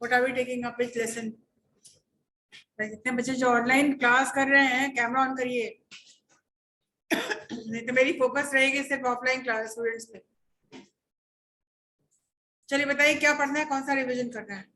What are we taking up which lesson? इतने बच्चे जो ऑनलाइन क्लास कर रहे हैं, कैमरा ऑन करिए। नहीं तो मेरी फोकस रहेगी सिर्फ ऑफलाइन क्लास स्टूडेंट्स पे। चलिए बताइए क्या पढ़ना है, कौन सा रिवीजन करना है?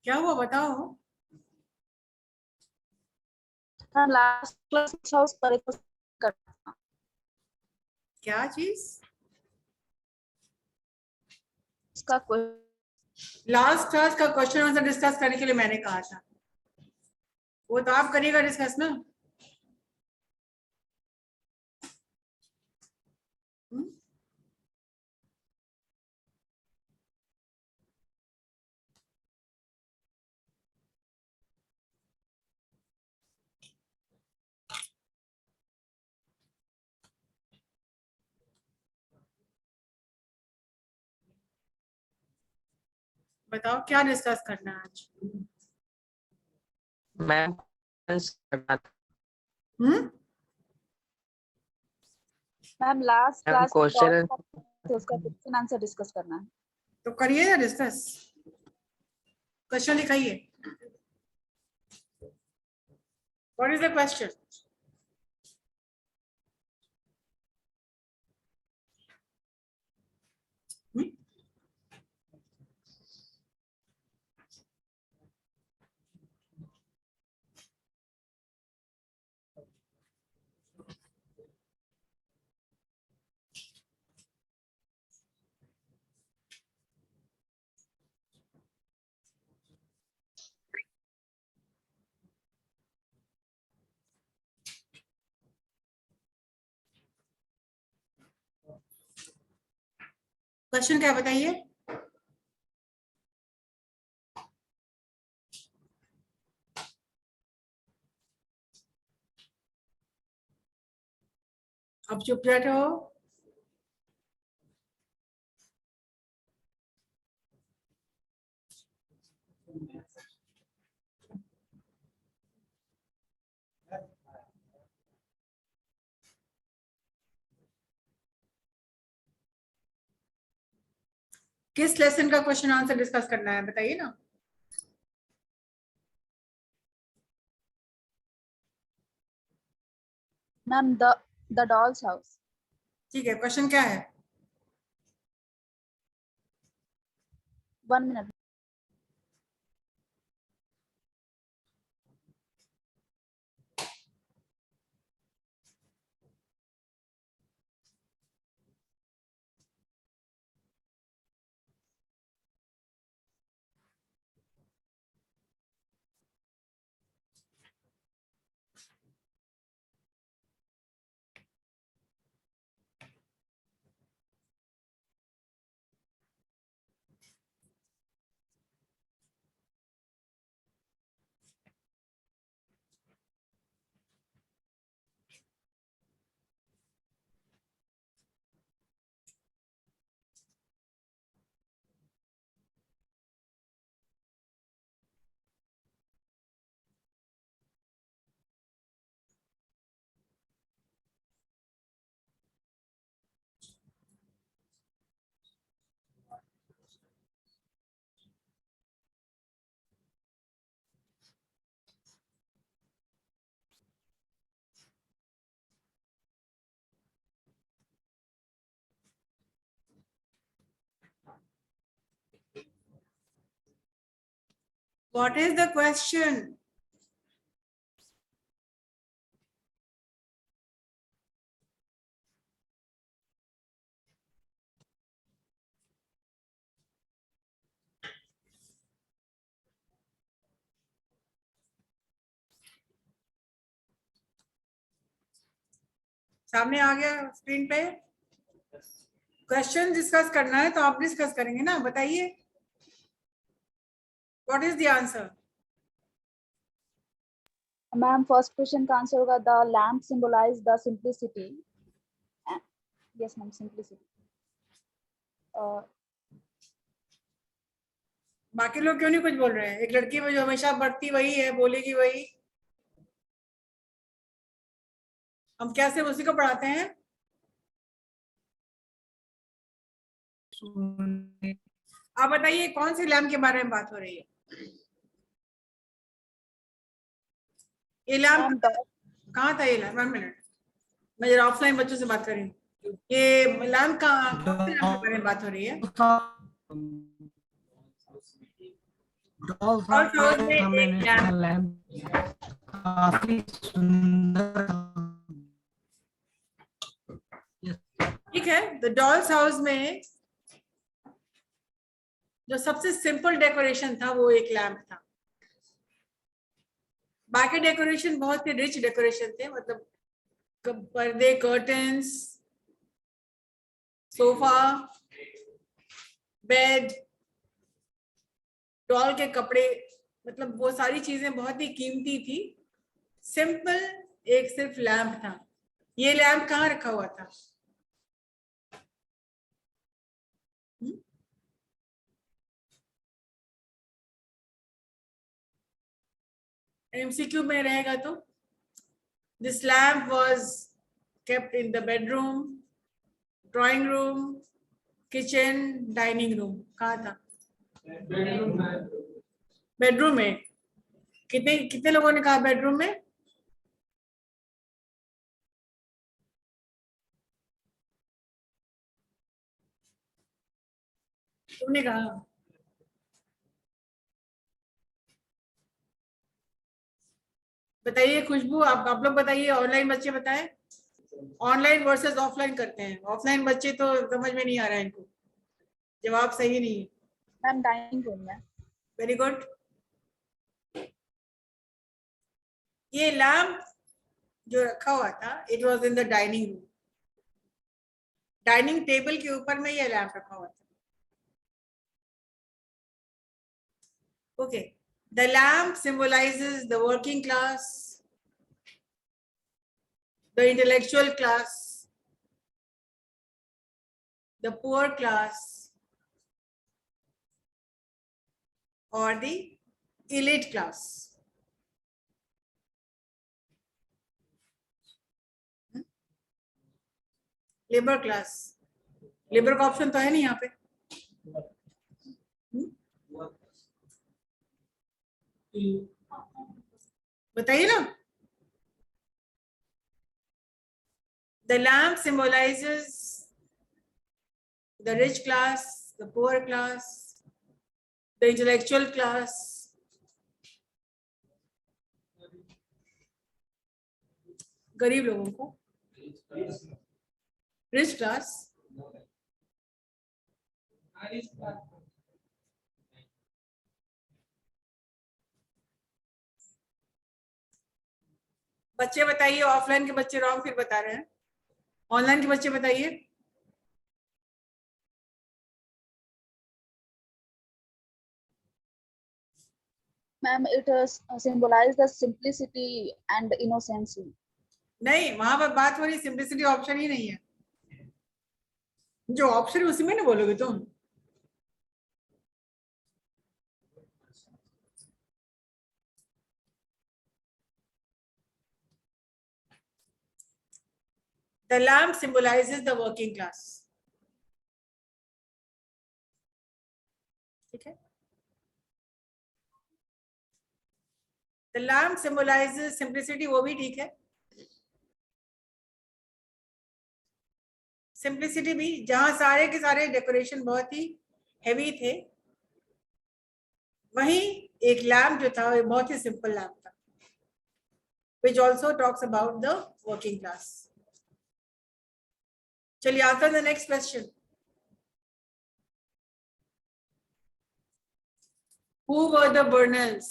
क्या हुआ बताओ? लास्ट क्लास हाउस पर करना। क्या चीज? इसका लास्ट क्लास का क्वेश्चन आंसर डिस्कस करने के लिए मैंने कहा था, वो तो आप करिएगा डिस्कस ना। बताओ क्या डिस्कस करना है आज? Ma'am ma'am last class question उसका क्वेश्चन आंसर डिस्कस करना है। तो करिए ना डिस्कस, क्वेश्चन लिखाइए। What is the question? Question क्या बताइए? अब चुप बैठो। किस लेसन का क्वेश्चन आंसर डिस्कस करना है बताइए ना। Ma'am the dolls house. ठीक है, क्वेश्चन क्या है? 1 minute. What is the question? सामने आ गया स्क्रीन पे? क्वेश्चन डिस्कस करना है तो आप डिस्कस करेंगे ना, बताइए। What is the answer? Ma'am first question का आंसर होगा the lamp symbolize the simplicity. Yes ma'am, simplicity. बाकी लोग क्यों नहीं कुछ बोल रहे हैं? एक लड़की में जो हमेशा बढ़ती वही है, बोलेगी वही. हम क्या सिर्फ उसी को पढ़ाते हैं? आप बताइए कौन सी लैम्प के बारे में बात हो रही है? ये लैम्प कहाँ था? ये लैम्प 1 मिनट, मैं जरा ऑफलाइन बच्चों से बात कर रही हूँ. ये लैम्प कहाँ, कौन से लैम्प के बारे में बात हो रही है? डॉल्स हाउस में एक लैम्प. लैम्प काफी सुंदर. ठीक है, द डॉल्स हाउस में जो सबसे सिंपल डेकोरेशन था वो एक लैम्प था. बाकी डेकोरेशन बहुत ही रिच डेकोरेशन थे, मतलब पर्दे, कर्टन्स, सोफा, बेड, डॉल के कपड़े, मतलब वो सारी चीजें बहुत ही कीमती थी. सिंपल एक सिर्फ लैम्प था. ये लैम्प कहाँ रखा हुआ था? एमसीक्यू में रहेगा तो this lamp was kept in the bedroom, drawing room, kitchen, dining room. कहाँ था? बेडरूम में. कितने कितने लोगों ने कहा बेडरूम में? तुमने कहा. बताइए खुशबू, आप लोग बताइए. ऑनलाइन बच्चे बताएं. ऑनलाइन वर्सेस ऑफलाइन करते हैं. ऑफलाइन बच्चे तो समझ में नहीं आ रहा है इनको, जवाब सही नहीं है. मैम डाइनिंग रूम में. Very good. ये लैम्प जो रखा हुआ था, it was in the dining room. Dining table के ऊपर में ये लैम्प रखा हुआ था. Okay, the lamp symbolizes the working class, the intellectual class, the poor class, or the elite class. Labour class. Labour का ऑप्शन तो है नहीं यहाँ पे. बताइए ना. The lamp symbolizes the rich class, the poor class, the intellectual class, गरीब लोगों को, rich class. बच्चे बताइए. ऑफलाइन के बच्चे रॉन्ग फिर बता रहे हैं. ऑनलाइन के बच्चे बताइए. Ma'am it symbolize the simplicity and innocency. नहीं, वहां पर बात हो रही सिंप्लिसिटी ऑप्शन ही नहीं है. जो ऑप्शन है उसी में ना बोलोगे तुम. The lamp symbolizes the working class. ठीक है. The lamp symbolizes simplicity, वो भी ठीक है. सिंप्लिसिटी भी, जहां सारे के सारे डेकोरेशन बहुत ही हेवी थे, वहीं एक लैम्प जो था वो बहुत ही सिंपल लैम्प था, which also talks about the working class. चलिए आता है next question. Who were the Burnells?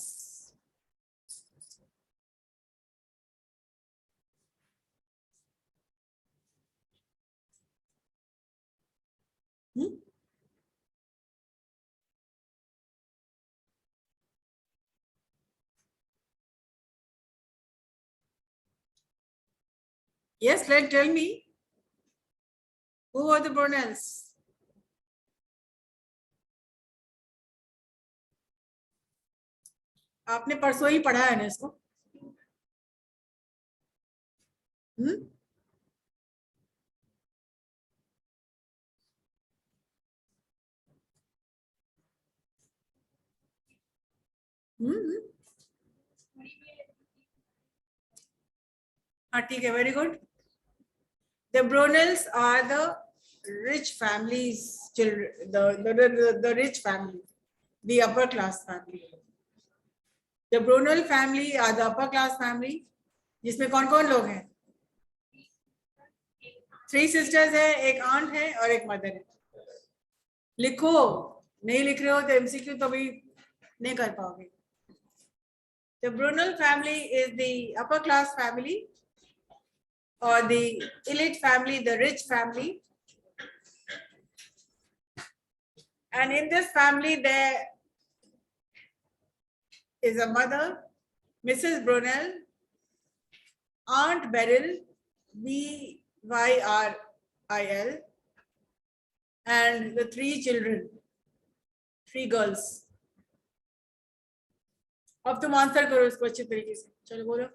Yes, tell me. Who were the Brunels? आपने परसों ही पढ़ा है ना इसको? हम्म? हम्म? हाँ ठीक है, very good. The Brunels are the rich families, children, the rich family, the upper class family. The Brunel family are the upper class family, जिसमें कौन कौन लोग हैं? 3 sisters है, एक aunt है और एक mother है. लिखो, नहीं लिख रहे हो तो MCQ तो भी नहीं कर पाओगे. The Brunel family is the upper class family or the elite family, the rich family. And in this family, there is a mother, Mrs. Brunel, Aunt Beryl, Byril, and the 3 children, 3 girls. अब तुम answer करो इसको अच्छे तरीके से. चलो बोलो,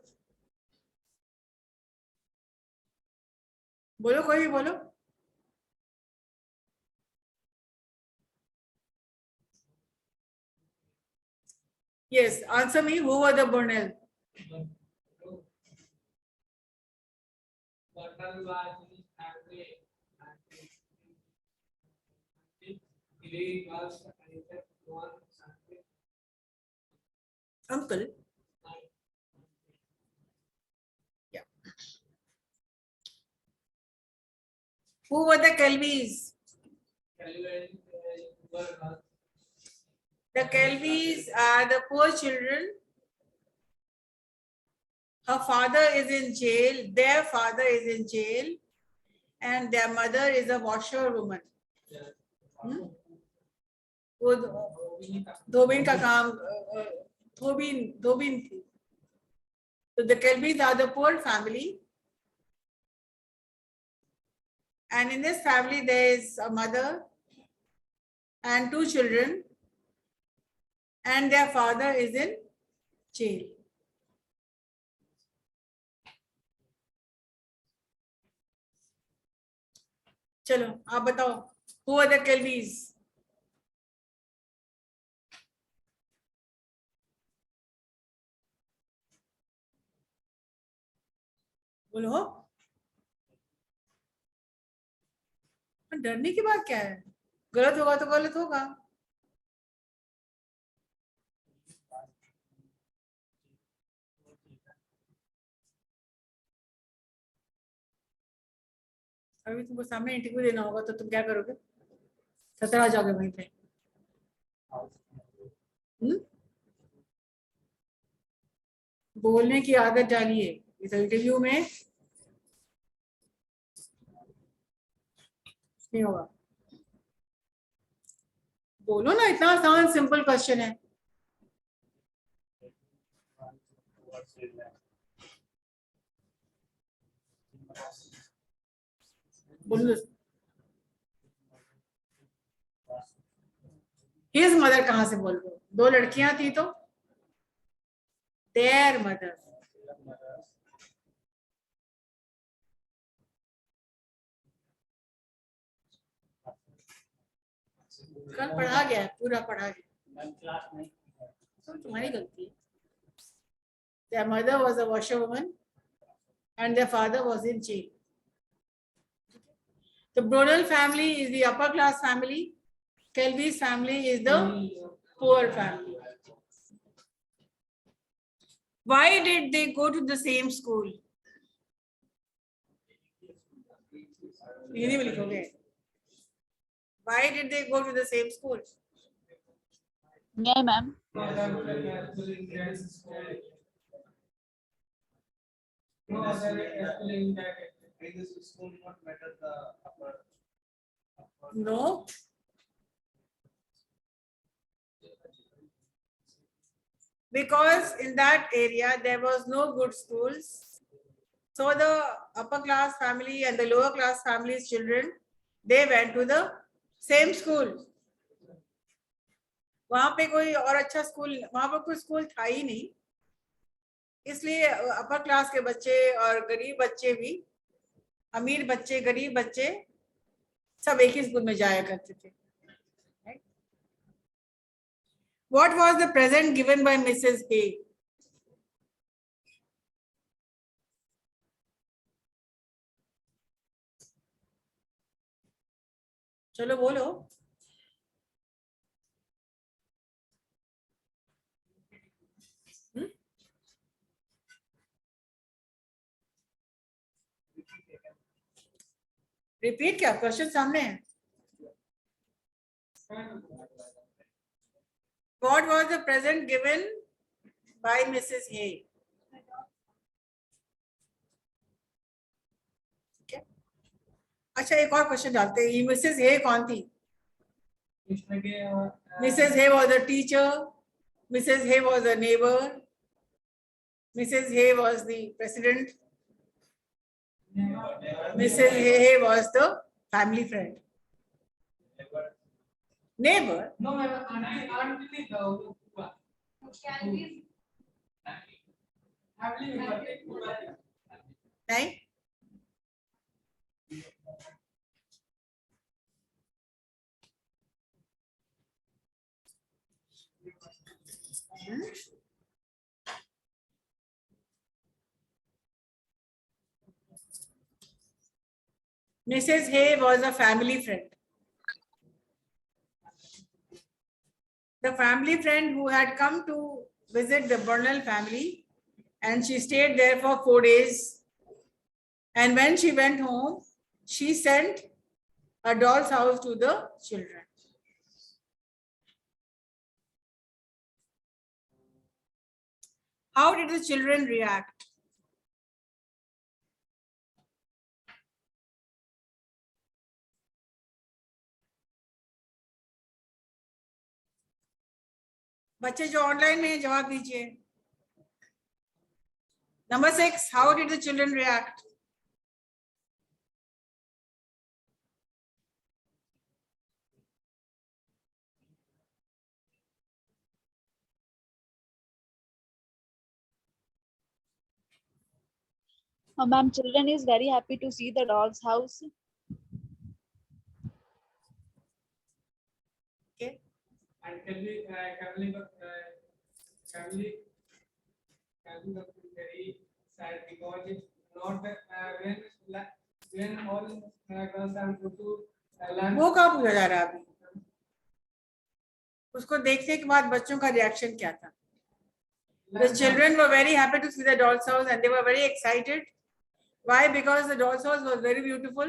बोलो कोई भी बोलो. Yes, answer me. Who were the Brunel? Uncle. Yeah. Who were the Kelbys? The Kelbys are the poor children. Her father is in jail. Their father is in jail, and their mother is a washerwoman. वो धोबिन का काम धोबिन थी. So the Kelbys are the poor family, and in this family there is a mother and 2 children, and their father is in jail. चलो आप बताओ, who are the Kelbys? बोलो. डरने की बात क्या है? गलत होगा तो गलत होगा. अभी तुमको सामने इंटरव्यू देना होगा तो तुम क्या करोगे? 17 जाओगे वहीं पे. बोलने की आदत डालिए इस इंटरव्यू में. नहीं होगा. बोलो ना, इतना आसान सिंपल क्वेश्चन है. बोलो. हिज मदर कहाँ से बोल रहे हो? 2 लड़कियां थी तो देयर मदर. कल पढ़ा गया, पूरा पढ़ा गया. तो तुम्हारी गलती है. Their mother was a washerwoman and their father was in jail. The Brunel family is the upper class family. Kelby's family is the poor family. Why did they go to the same school? Hindi में लिखोगे. Why did they go to the same school? Yeah, ma'am. No. Because in that area there was no good schools, So the upper class family and the lower class family's children, they went to the same school. वहां पे कोई और अच्छा school, वहां पर कोई school था ही नहीं, इसलिए अपर क्लास के बच्चे और गरीब बच्चे भी, अमीर बच्चे गरीब बच्चे सब एक ही स्कूल में जाया करते थे. What was the present given by Mrs. Hay? चलो बोलो. रिपीट क्या, क्वेश्चन सामने है. What was the present given by Mrs. Hay? Okay. अच्छा एक और क्वेश्चन डालते हैं. ये मिसेस हे कौन थी? Mrs. Hay was a teacher. Mrs. Hay was a neighbor. Mrs. Hay was the president. Mrs. Hay was the family friend. Neighbor. No, auntie नहीं. Mrs. Hay was a family friend. The family friend who had come to visit the Burnell family, and she stayed there for 4 days. And when she went home, she sent a doll's house to the children. How did the children react? बच्चे जो online में हैं जवाब दीजिए. Number 6, how did the children react? Ma'am, children is very happy to see the doll's house. Okay. And family got very sad because it's not when all girls are go to land. वो कहाँ पूछा जा रहा है अभी? उसको देखने के बाद बच्चों का रिएक्शन क्या था? The children were very happy to see the doll's house and they were very excited. Why? Because the doll's house was very beautiful.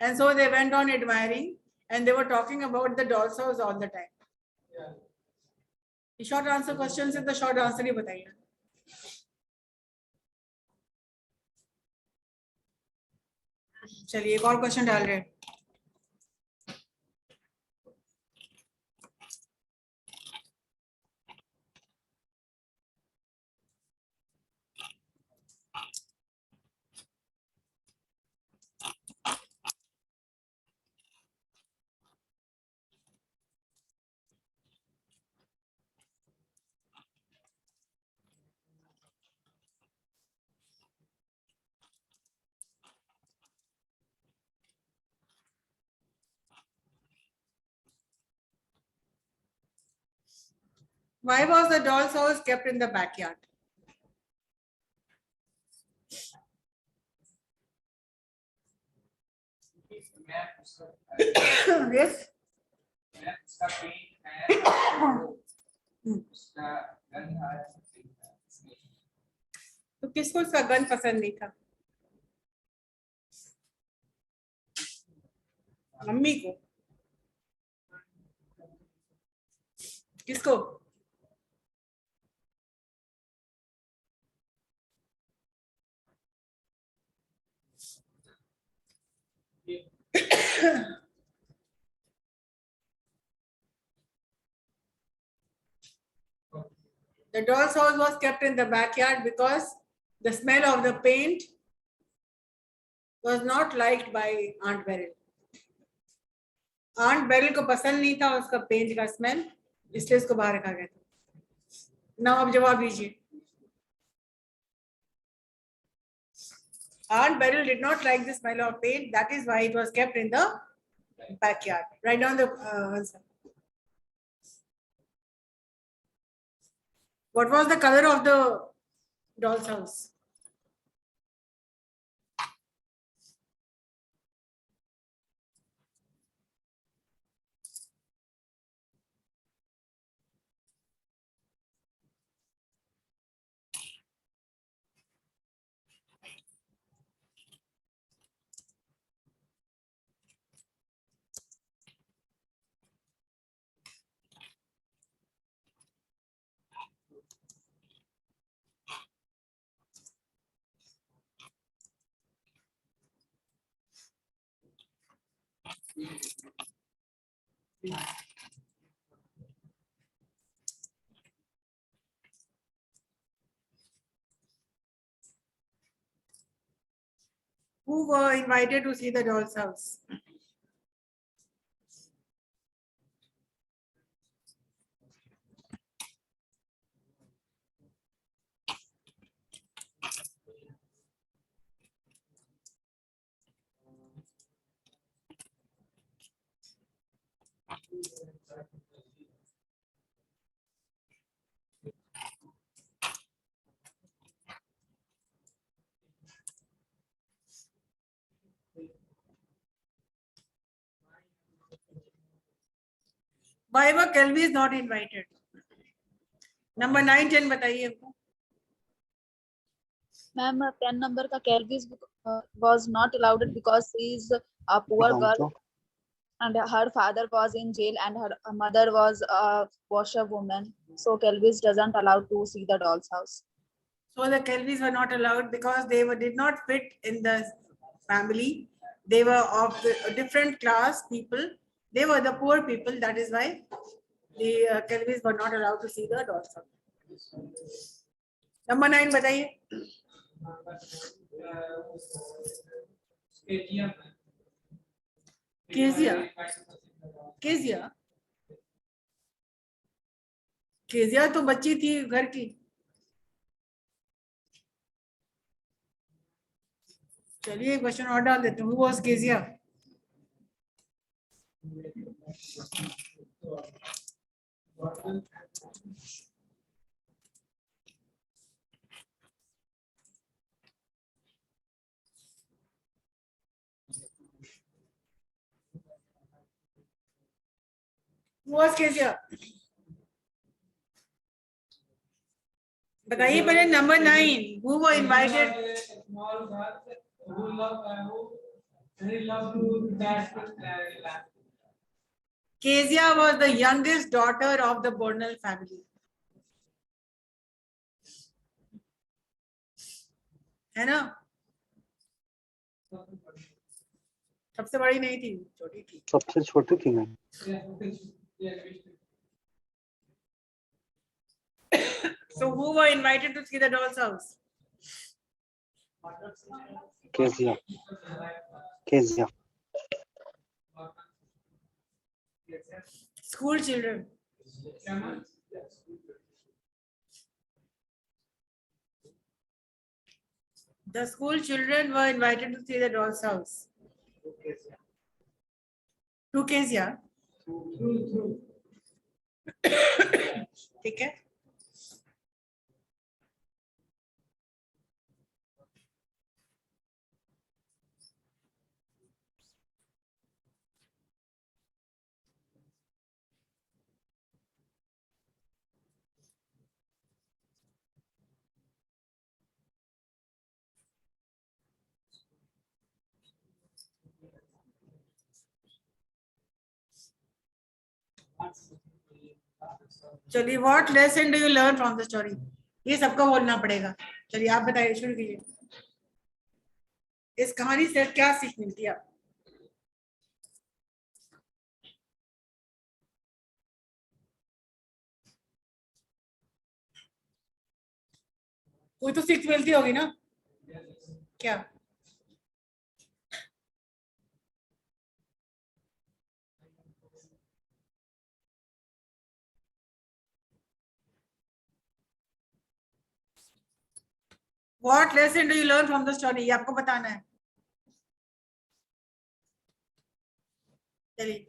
And so they went on admiring and they were talking about the doll's house all the time. Yeah. The short answer question से the short answer ही बताइए. चलिए एक और question डाल रहे हैं. Why was the doll's house kept in the backyard? Yes. तो किसको उसका गन पसंद नहीं था? मम्मी को. किसको? The doll's house was kept in the backyard because The smell of the paint was not liked by Aunt Beryl. Aunt Beryl को पसंद नहीं था उसका पेंट का स्मेल, इसलिए उसको बाहर रखा गया था। Now आप जवाब दीजिए। Aunt Beryl did not like the smell of paint. That is why it was kept in the backyard. Write down the answer. What was the color of the doll's house? Who were invited to see the doll's house? Why were Kelvys not invited? Number 9, 10 बताइए हमको। Ma'am, 10 number का Kelvis was not allowed because she is a poor girl and her father was in jail and her mother was a washerwoman. So Kelvis doesn't allow to see the doll's house. So the Kelvys were not allowed because they did not fit in the family. They were of the different class people. They were the poor people. That is why the Kelvys were not allowed to see the doll's house. Number 9 बताइए। Kezia. Kezia. Kezia तो बच्ची थी घर की। चलिए question और डाल देते हैं। Who was Kezia? Who was Kezia? बताइए पहले number 9 who were invited? Small girl who love to dash with lamp. Kezia was the youngest daughter of the Bornell family. है ना? सबसे बड़ी नहीं थी, छोटी थी। सबसे छोटी थी मैं। So who were invited to see the doll's house? Kezia. Kezia. School children. The school children were invited to see the doll's house. To Kezia. ठीक है। चलिए what lesson do you learn from the story? ये सबको बोलना पड़ेगा। चलिए आप बताइए, शुरू कीजिए। इस कहानी से क्या सीख मिलती है? कोई तो सीख मिलती होगी ना? क्या? What lesson do you learn from the story? ये आपको बताना है. चलिए.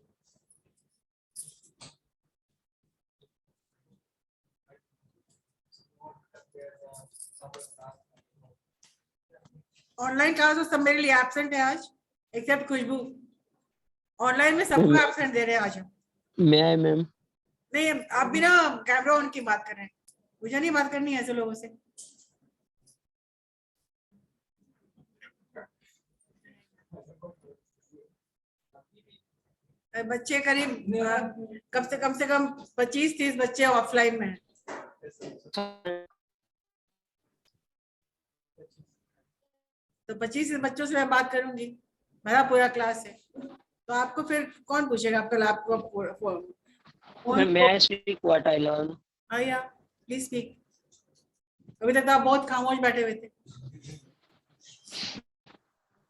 ऑनलाइन क्लास तो सब मेरे लिए एब्सेंट है आज, एक्सेप्ट खुशबू. ऑनलाइन में सबको एब्सेंट दे रहे हैं आज हम. मैम नहीं, आप भी ना कैमरा ऑन की बात कर रहे हैं. मुझे नहीं बात करनी है ऐसे लोगों से. बच्चे करीब कम से कम 25-30 बच्चे ऑफलाइन में हैं. तो 25 बच्चों से मैं बात करूंगी, मेरा पूरा क्लास है. तो आपको फिर कौन पूछेगा? आपका laptop. may I speak what I learned? हाँ या प्लीज स्पीक. अभी तक तो आप बहुत खामोश बैठे हुए थे.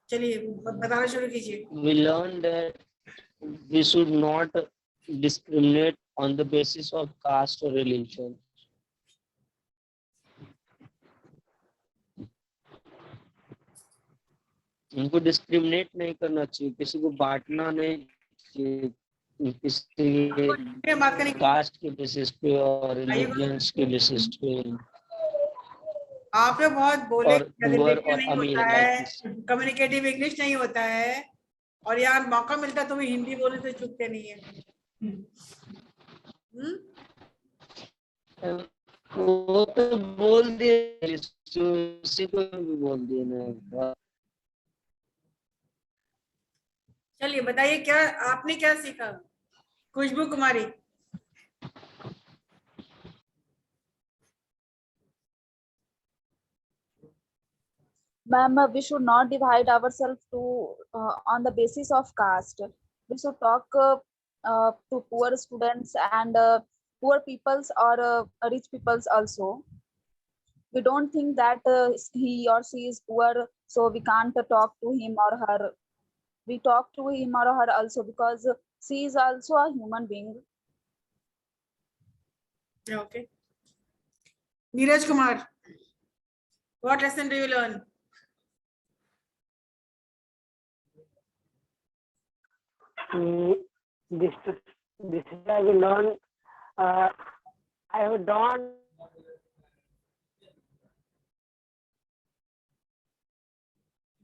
चलिए बताना शुरू कीजिए. We learned that we should not discriminate on the basis of caste or religion. उनको डिस्क्रिमिनेट नहीं करना चाहिए, किसी को बांटना नहीं चाहिए, किसी बात करेंगे. कास्ट के बेसिस पे और रिलीजियंस के बेसिस पे. आप लोग बहुत बोले और पुअर और नहीं अमीर होता है, लाइक कम्युनिकेटिव इंग्लिश नहीं होता है, और यार मौका मिलता है तो भी हिंदी बोलने से चुकते नहीं है. वो तो बोल दिए, उसी को भी बोल दिए ना. चलिए बताइए क्या आपने क्या सीखा? Khushboo Kumari. Ma'am, we should not divide ourselves to on the basis of caste. We should talk to poor students and poor peoples or rich peoples also. We don't think that he or she is poor, so we can't talk to him or her. We talk to him or her also because she is also a human being. Okay. Neeraj Kumar, what lesson do you learn? This I will learn. I have done.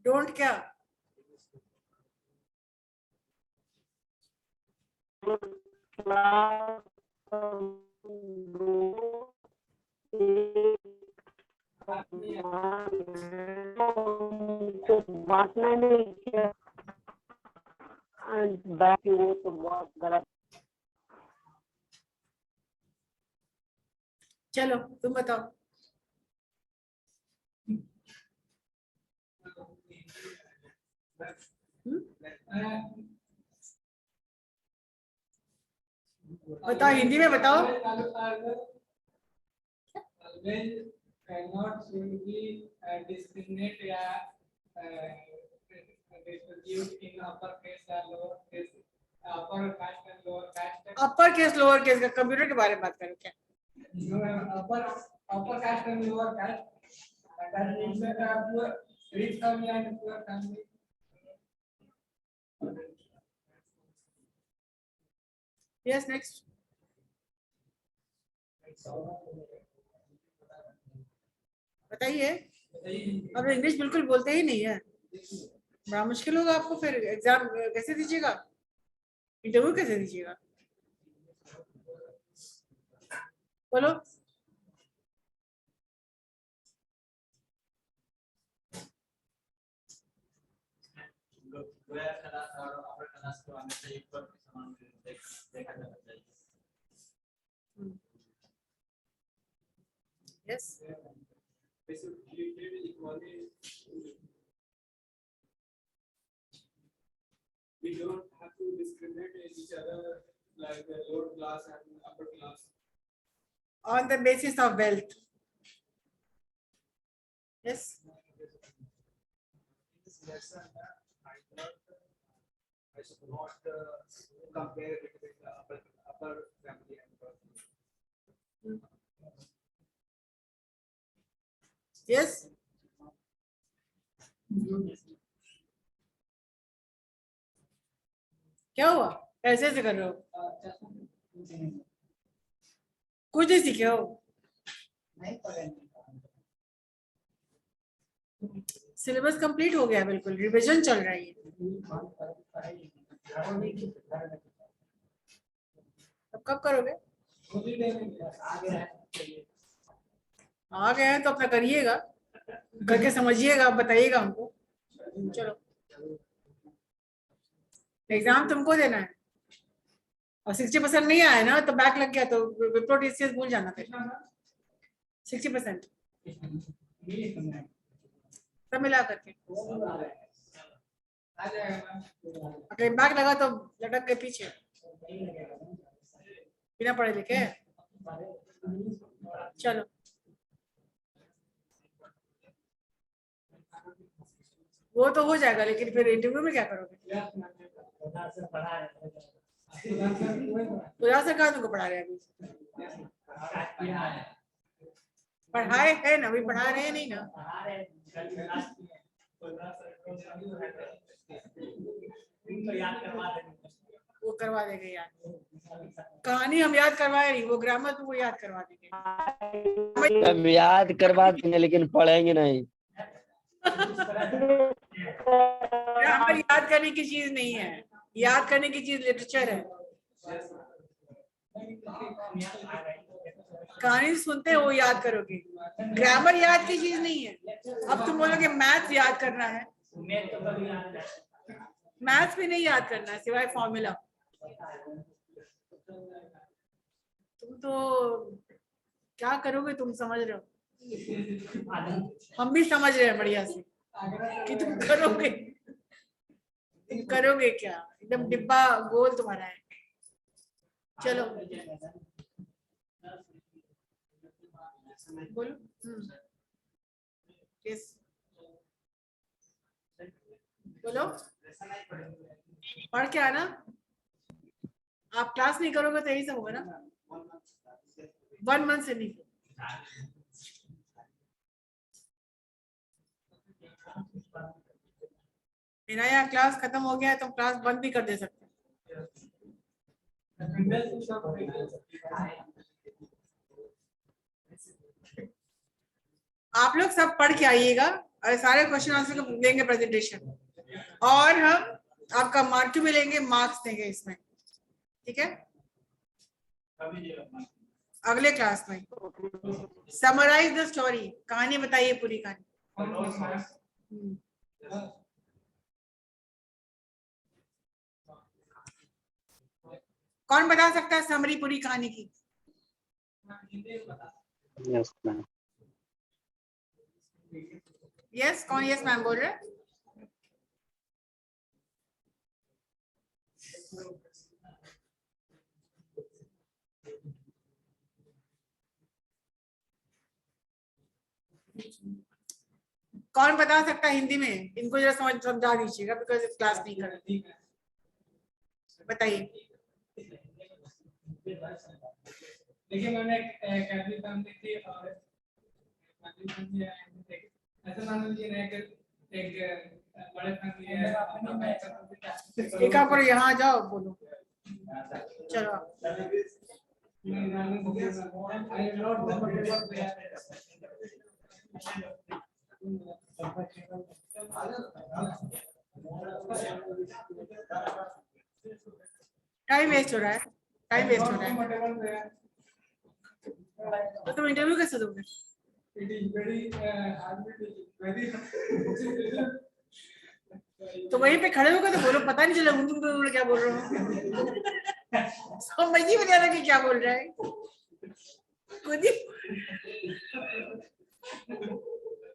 Don't क्या? बांटना नहीं किया. बाकी वो तो बहुत गलत. चलो तुम बताओ. बताओ हिंदी में बताओ. Cannot be discriminate या distribute in upper case or lower case, upper caste and lower caste. Upper case lower case का कंप्यूटर के बारे में बात करो क्या? Upper caste and lower caste. That means that poor rich family and poor family. Yes, next. बताइए. अब English बिल्कुल बोलते ही नहीं है, बड़ा मुश्किल होगा आपको. फिर एग्जाम कैसे दीजिएगा? इंटरव्यू कैसे दीजिएगा? बोलो. Yes. We don't have to discriminate each other like the lower class and upper class. On the basis of wealth. Yes. This lesson, I learned I should not compare between the upper family and lower family. Yes. क्या हुआ? ऐसे ऐसे कर रहे हो? कुछ नहीं सीखे हो? सिलेबस कंप्लीट हो गया, बिल्कुल रिवीजन चल रही है। अब कब करोगे? आ गए हैं तो अपना करिएगा, करके समझिएगा, बताइएगा हमको। चलो, एग्जाम तुमको देना है और 60% नहीं आया ना तो बैक लग गया तो विप्रो टीसीएस भूल जाना फिर। 60% सब मिला करके। अगर बैक लगा तो लटक के पीछे बिना पढ़े लिखे। चलो, वो तो हो जाएगा, लेकिन फिर इंटरव्यू में क्या करोगे? तो सरकार तुमको पढ़ा रहे हैं अभी? पढ़ाए है ना, अभी पढ़ा रहे हैं नहीं ना? वो करवा देंगे यार, कहानी हम याद करवाए नहीं, वो ग्रामर तुमको याद करवा देंगे। अब याद करवा देंगे लेकिन पढ़ेंगे नहीं। ग्रामर याद करने की चीज नहीं है, याद करने की चीज लिटरेचर है। कहानी सुनते हो वो याद करोगे, ग्रामर याद की चीज नहीं है। अब तुम बोलोगे मैथ्स याद करना है, मैथ्स भी नहीं याद करना है सिवाय फॉर्मूला। तुम तो क्या करोगे, तुम समझ रहे हो, हम भी समझ रहे हैं बढ़िया से कि तुम करोगे क्या, एकदम डिब्बा गोल तुम्हारा है। चलो बोलो। यस बोलो, पढ़ के आना। आप क्लास नहीं करोगे तो यही सब होगा ना। 1 मंथ से नहीं, मेरा यहाँ क्लास खत्म हो गया है तो क्लास बंद भी कर दे सकते हैं। आप लोग सब पढ़ के आइएगा और सारे क्वेश्चन आंसर को देंगे प्रेजेंटेशन, और हम आपका मार्क भी लेंगे, मार्क्स देंगे इसमें, ठीक है? अगले क्लास में समराइज द स्टोरी, कहानी बताइए पूरी कहानी। कौन बता सकता है समरी पूरी कहानी की? Yes, ma'am. यस, कौन यस मैम बोल रहे हैं? कौन बता सकता है हिंदी में? इनको जरा समझा दीजिएगा, बिकॉज इस क्लास नहीं कर रही। बताइए। देखिए मैंने कैटरी फैमिली थी और ऐसा मान लीजिए ना एक बड़े फैमिली है। एक आप यहाँ जाओ, बोलो। चलो टाइम वेस्ट हो रहा है, टाइम वेस्ट हो रहा है। तो तुम इंटरव्यू कैसे दोगे? तो वहीं पे खड़े होकर तो बोलो, पता नहीं चला तुम क्या बोल रहे हो। समझ ही नहीं आ रहा कि क्या बोल रहा है खुद ही।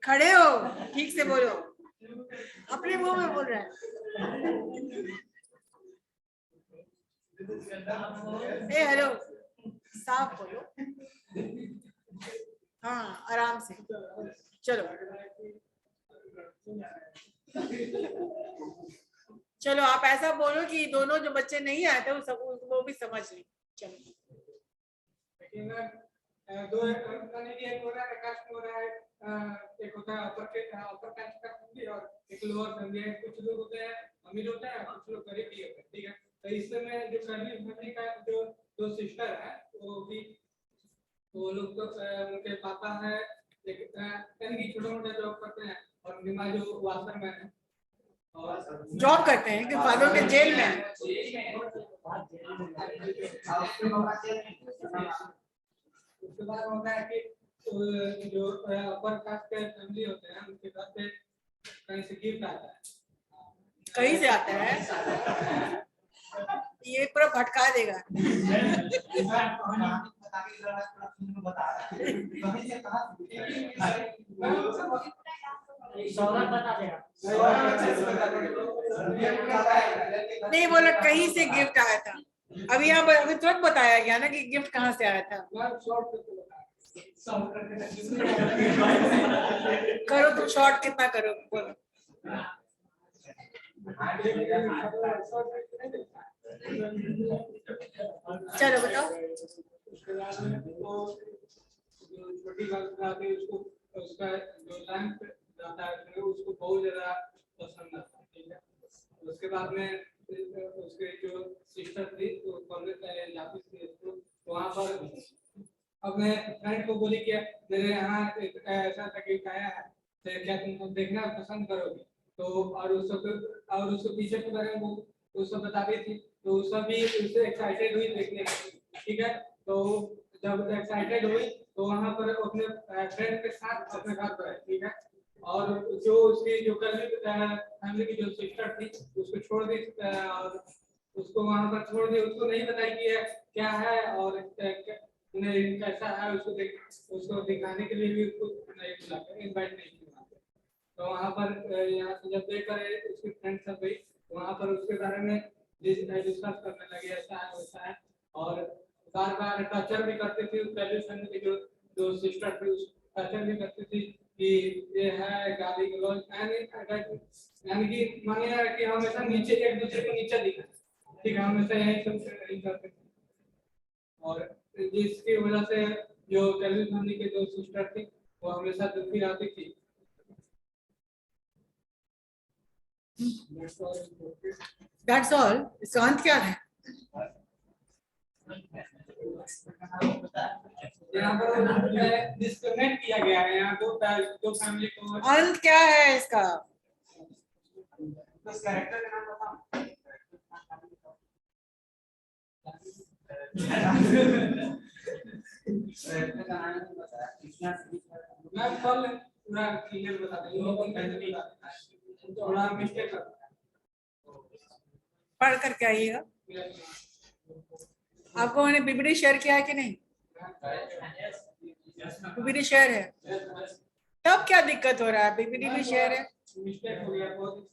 खड़े हो, ठीक से बोलो, अपने मुंह में बोल रहा है। ए हेलो, साफ बोलो, हाँ आराम से। चलो चलो आप ऐसा बोलो कि दोनों जो बच्चे नहीं आए थे वो भी समझ लें। चलो लेकिन दो एक हो रहा है कास्ट हो रहा है, एक होता है अपर कास्ट का फैमिली और एक लोअर फैमिली है। कुछ लोग होते हैं अमीर होते हैं, कुछ लोग गरीब भी होते हैं, ठीक है। तो इसमें जो फैमिली का जो दो सिस्टर है वो लोग तो उनके पापा है यानी छोटा मोटा जॉब करते हैं और उनकी माँ जो वाशरमैन है और जॉब करते हैं कि फादर के जेल में है। उसके बाद होता है कि जो अपर कास्ट के फैमिली होते हैं उनके घर पे कहीं से गिफ्ट आता है। कहीं से आता है, ये पूरा भटका देगा। नहीं बोला कहीं से गिफ्ट आया था, अभी यहाँ अभी तुरंत बताया गया ना कि गिफ्ट कहाँ से आया था। करो तुम शॉर्ट कितना करो बोलो। चलो बताओ। छोटी बात आती है उसको, उसका जो लैंप जाता है उसको बहुत ज्यादा पसंद आता है, ठीक है। उसके बाद में उसके जो सिस्टर थी तो कॉलेज जाती थी तो वहाँ पर अपने फ्रेंड को बोली कि मेरे यहाँ ऐसा सा गिफ्ट आया है तो क्या तुम देखना पसंद करोगे। तो और उसको पीछे के बारे में वो उसको बता दी थी तो उसका भी उससे एक्साइटेड हुई देखने के, ठीक है। तो जब एक्साइटेड हुई तो वहाँ पर अपने फ्रेंड के साथ अपने घर पर है, ठीक है। और जो उसकी जो फैमिली की जो सिस्टर थी उसको छोड़ दी और उसको वहाँ पर छोड़ दी, उसको नहीं बताई कि क्या है और कैसा है, उसको दिखाने के लिए भी उसको नहीं बुलाया, इनवाइट नहीं किया। तो वहाँ पर यहाँ से जब देखकर उसकी फ्रेंड सब गई वहाँ पर उसके बारे में डिस्कस करने लगे ऐसा है वैसा है और बार बार टर्चर भी करती थी। पहले फैमिली की जो सिस्टर थी उस टर्चर भी करती थी कि ये है गाली गलौज यानी कि मान लिया कि हमेशा नीचे एक दूसरे को नीचे दिखा, ठीक है, हमेशा यही सब करते थे। और जिसकी वजह से जो कैलवी फैमिली के जो सिस्टर थी वो हमेशा दुखी रहती थी। That's all. इसका अंत क्या है? यहाँ पर डिस्कनेक्ट किया गया है, यहाँ दो फैमिली को। अंत क्या है इसका? बस कैरेक्टर का नाम बताओ। मैं कल पूरा क्लियर बता दूंगा, थोड़ा मिस्टेक पढ़ करके आइएगा। आपको मैंने पीपीटी शेयर किया है कि नहीं? पीपीटी शेयर है, तब क्या दिक्कत हो रहा है? पीपीटी भी शेयर है। मिस्टेक हो गया बहुत।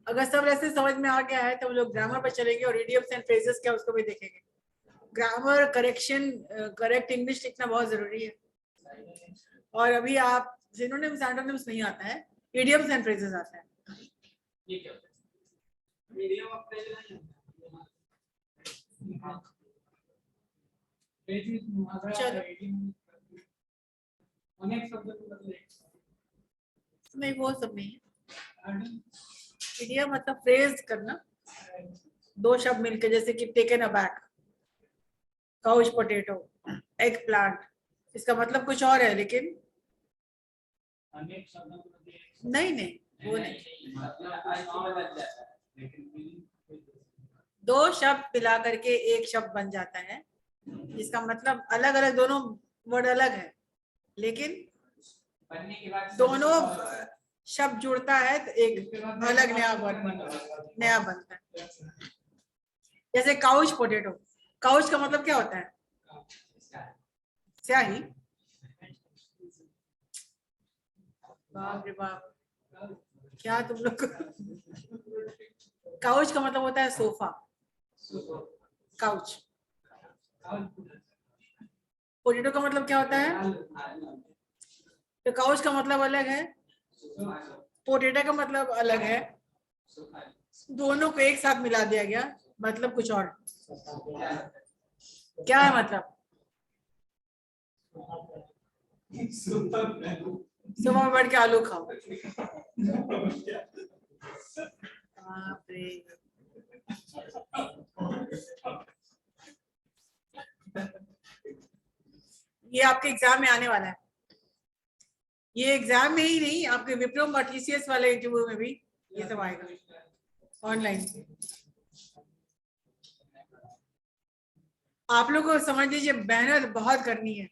अगर सब ऐसे समझ में आ गया है तो हम लोग ग्रामर पर चलेंगे और इडियम्स एंड फ्रेजेस क्या उसको भी देखेंगे। ग्रामर करेक्शन, करेक्ट इंग्लिश लिखना बहुत जरूरी है। और अभी आप सिनोनिम्स एंटोनिम्स नहीं आता है, इडियम्स एंड फ्रेजेस आता है। ये क्या मीडियम ऑफ फ्रेज नहीं अनेक शब्द को बदले नहीं, वो सब नहीं है। इडियम मतलब फ्रेज करना, दो शब्द मिलके, जैसे कि taken aback, couch potato, egg plant, इसका मतलब कुछ और है लेकिन अनेक शब्दों को बदले नहीं वो नहीं। दो शब्द मिला करके एक शब्द बन जाता है, जिसका मतलब अलग अलग, दोनों वर्ड अलग है लेकिन बनने के बाद दोनों शब्द जुड़ता है तो एक अलग नया वर्ड बनता है। जैसे काउच पोटैटो, काउच का मतलब क्या होता है? स्याही। बाप रे बाप, क्या तुम लोग काउच का मतलब होता है सोफा, काउच। पोटैटो का मतलब क्या होता है? तो काउच का मतलब अलग है, पोटैटो का मतलब अलग है, दोनों को एक साथ मिला दिया गया, मतलब कुछ और। क्या है मतलब? सुबह में बैठ के आलू खाओ। बाप रे। ये आपके एग्जाम में आने वाला है, ये एग्जाम में ही नहीं, आपके विप्रो और टीसीएस वाले इंटरव्यू में भी ये सब आएगा ऑनलाइन। आप लोग को समझ लीजिए मेहनत बहुत करनी है।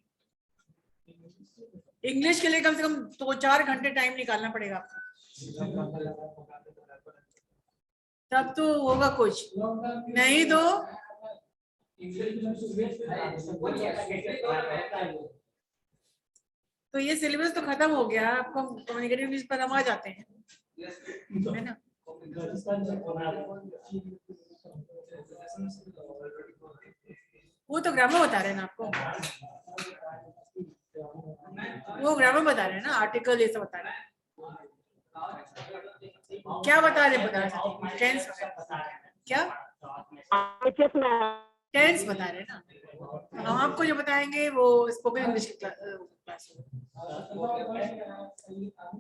इंग्लिश के लिए कम से कम 2-4 घंटे टाइम निकालना पड़ेगा आपको, तब तो होगा कुछ, नहीं तो ये सिलेबस तो खत्म हो गया, आपको कम्युनिकेटिव इंग्लिश पर हम आ जाते हैं, है ना? वो तो ग्रामर बता रहे हैं ना आपको, वो ग्रामर बता रहे हैं ना, आर्टिकल ये सब बता रहे हैं। क्या बता रहे हैं? टेंस क्या? IHS में टेंस बता रहे हैं ना, हम आपको जो बताएंगे वो स्पोकन इंग्लिश की क्लास,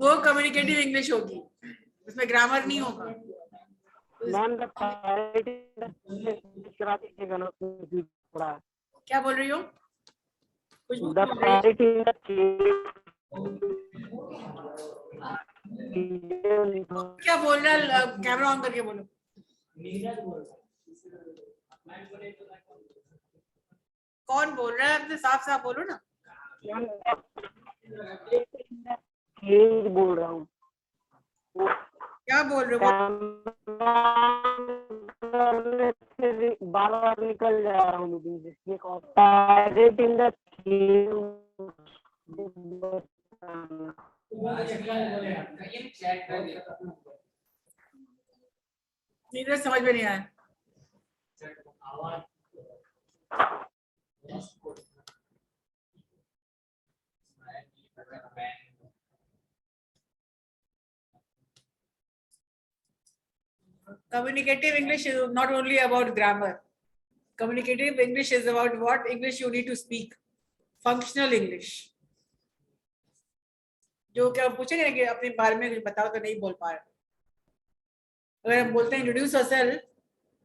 वो कम्युनिकेटिव इंग्लिश होगी, उसमें ग्रामर नहीं होगा। मैम द करा दीजिएगा ना थोड़ा। क्या बोल रही हो? कुछ द बोल रही हो? प्रायोरिटी इन क्या बोल रहा है? कैमरा ऑन करके बोलो। कौन बोल रहा है? अपने साफ साफ बोलो ना। बोल रहा हूँ। क्या बोल रहे हो? बार बार निकल जा रहा हूँ प्रायोरिटी इन द नीरज समझ में नहीं आया। Communicative English is not only about grammar. Communicative English is about what English you need to speak. Functional English. जो क्या पूछेंगे ना कि अपने बारे में कुछ बताओ तो नहीं बोल पा रहे, अगर हम बोलते हैं इंट्रोड्यूस योरसेल्फ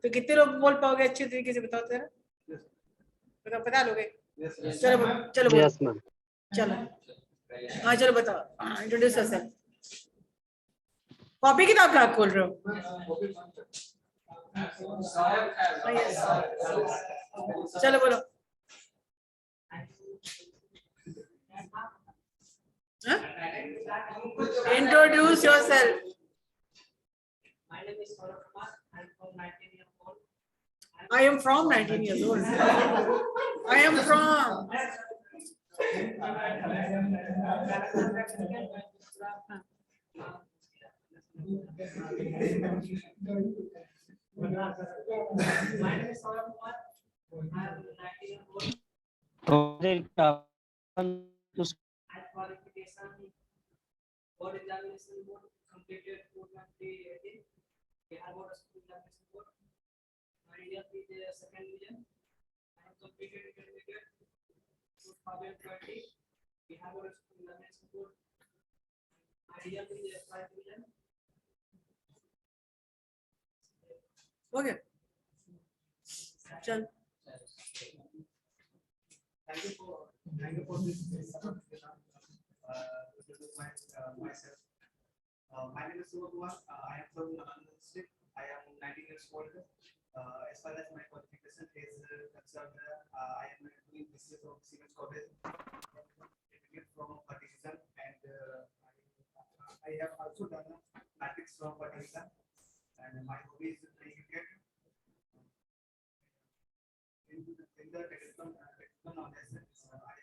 तो कितने लोग बोल पाओगे अच्छे तरीके से? बताओ जरा, बता लोगे? चलो चलो बोलो। Yes ma'am. चलो हाँ चलो बताओ, इंट्रोड्यूस योरसेल्फ। कॉपी किताब कहाँ खोल रहे हो? चलो बोलो। Introduce yourself. My name is Saurabh Kumar. I'm from 19 years old. I am from 19 years old. I am from. My name is Saurabh Kumar. I'm 19 years old. I qualification board examination board completed 2018. Bihar Board School Examination Board. My year is the second division. I have completed intermediate 2020. Bihar Board School Examination Board. My year is the first division. Okay. चल। Thank you for this. Myself. My name is Subha Kumar. I am from Nalanda district. I am 19 years old. As far as my qualification is concerned, I am doing business from Siemens College, from Pakistan, and I have also done mathematics from Pakistan. And my hobby is playing cricket. In the technical knowledge, I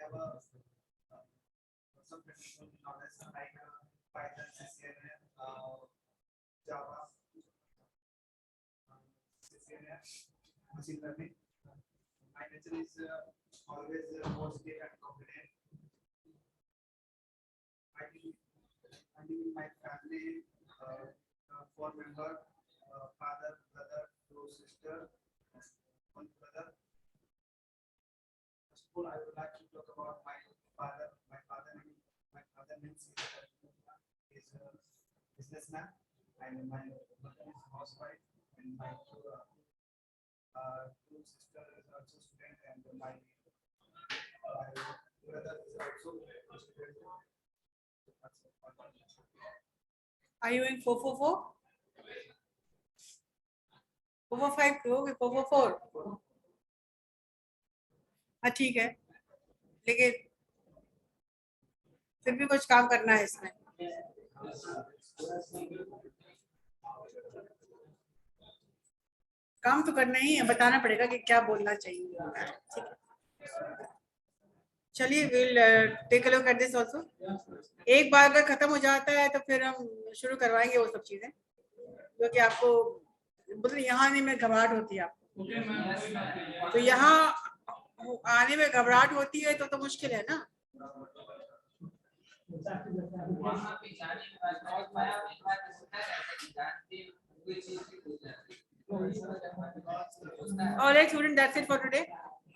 have some technical knowledge like Python, CCNA, Java, machine learning. My nature is always positive and confident. I live in my family, 4 members, father, brother, 2 sisters, 1 brother. First of all, I would like to talk about my father. My father means is a businessman, and my mother is housewife, and my 2 sisters is also student, and my brother is also a student. Are you in 444? 445 करोगे 444? हाँ ठीक है, लेकिन फिर भी कुछ काम करना है इसमें। काम तो करना ही है, बताना पड़ेगा कि क्या बोलना चाहिए। ठीक है, चलिए will take a look at this also. एक बार अगर खत्म हो जाता है तो फिर हम शुरू करवाएंगे वो सब चीजें जो कि आपको मतलब यहाँ आने में घबराहट होती है आपको, तो यहाँ आने में घबराहट होती है तो मुश्किल है ना। All right, student, that's it for today.